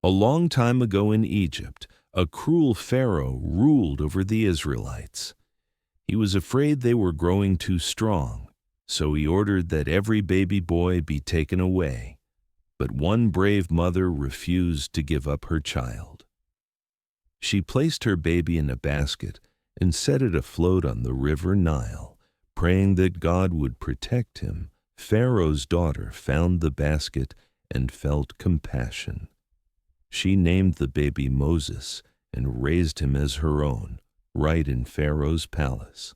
A long time ago in Egypt, a cruel Pharaoh ruled over the Israelites. He was afraid they were growing too strong, so he ordered that every baby boy be taken away. But one brave mother refused to give up her child. She placed her baby in a basket and set it afloat on the river Nile, praying that God would protect him. Pharaoh's daughter found the basket and felt compassion. She named the baby Moses and raised him as her own, right in Pharaoh's palace.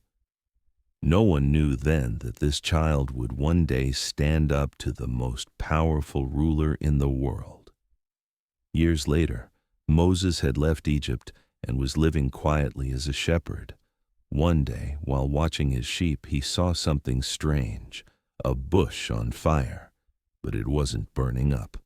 No one knew then that this child would one day stand up to the most powerful ruler in the world. Years later, Moses had left Egypt and was living quietly as a shepherd. One day, while watching his sheep, he saw something strange, a bush on fire, but it wasn't burning up.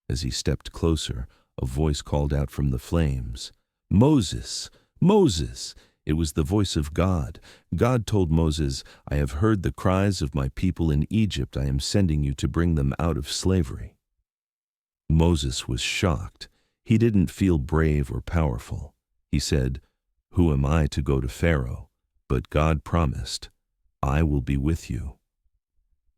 As he stepped closer, a voice called out from the flames, "Moses! Moses!" It was the voice of God. God told Moses, "I have heard the cries of my people in Egypt. I am sending you to bring them out of slavery." Moses was shocked. He didn't feel brave or powerful. He said, "Who am I to go to Pharaoh?" But God promised, "I will be with you."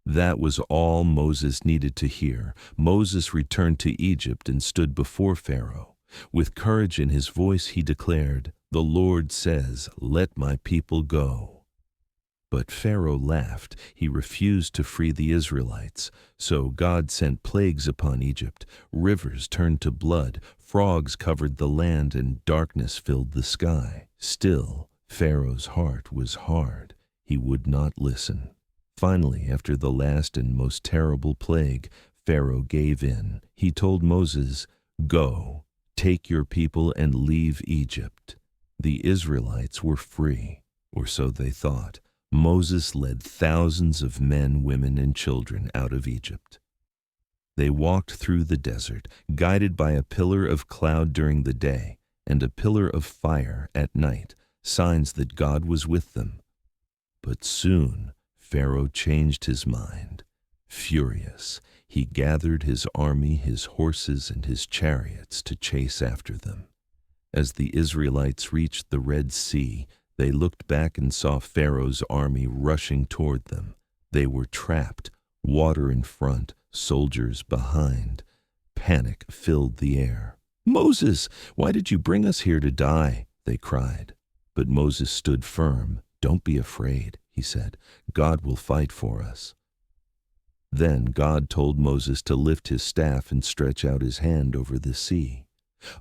That was all Moses needed to hear. Moses returned to Egypt and stood before Pharaoh. With courage in his voice, he declared, "The Lord says, let my people go." But Pharaoh laughed. He refused to free the Israelites. So God sent plagues upon Egypt. Rivers turned to blood, frogs covered the land, and darkness filled the sky. Still, Pharaoh's heart was hard. He would not listen. Finally, after the last and most terrible plague, Pharaoh gave in. He told Moses, "Go, take your people and leave Egypt." The Israelites were free, or so they thought. Moses led thousands of men, women, and children out of Egypt. They walked through the desert, guided by a pillar of cloud during the day and a pillar of fire at night, signs that God was with them. But soon, Pharaoh changed his mind. Furious, he gathered his army, his horses, and his chariots to chase after them. As the Israelites reached the Red Sea, they looked back and saw Pharaoh's army rushing toward them. They were trapped, water in front, soldiers behind. Panic filled the air. "Moses, why did you bring us here to die?" they cried. But Moses stood firm. "Don't be afraid," he said. "God will fight for us." Then God told Moses to lift his staff and stretch out his hand over the sea.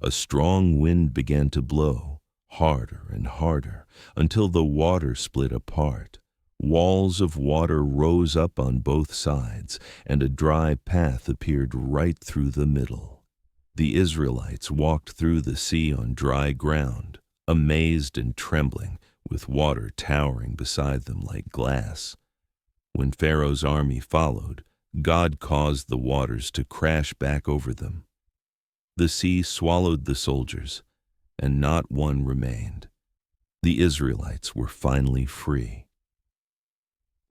A strong wind began to blow, harder and harder, until the water split apart. Walls of water rose up on both sides, and a dry path appeared right through the middle. The Israelites walked through the sea on dry ground, amazed and trembling, with water towering beside them like glass. When Pharaoh's army followed, God caused the waters to crash back over them. The sea swallowed the soldiers, and not one remained. The Israelites were finally free.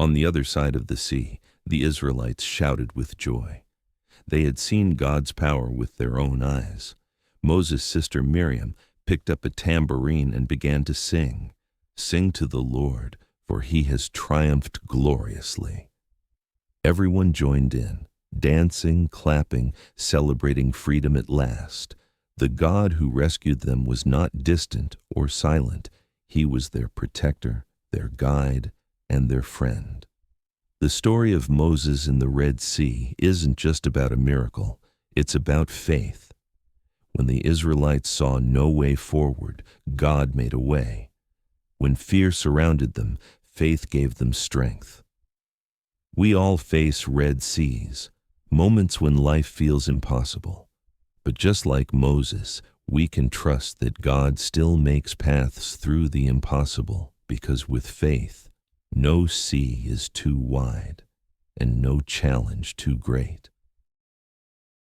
On the other side of the sea, the Israelites shouted with joy. They had seen God's power with their own eyes. Moses' sister Miriam picked up a tambourine and began to sing. "Sing to the Lord, for he has triumphed gloriously." Everyone joined in, dancing, clapping, celebrating freedom at last. The God who rescued them was not distant or silent. He was their protector, their guide, and their friend. The story of Moses in the Red Sea isn't just about a miracle. It's about faith. When the Israelites saw no way forward, God made a way. When fear surrounded them, faith gave them strength. We all face Red Seas, moments when life feels impossible. But just like Moses, we can trust that God still makes paths through the impossible, because with faith, no sea is too wide and no challenge too great.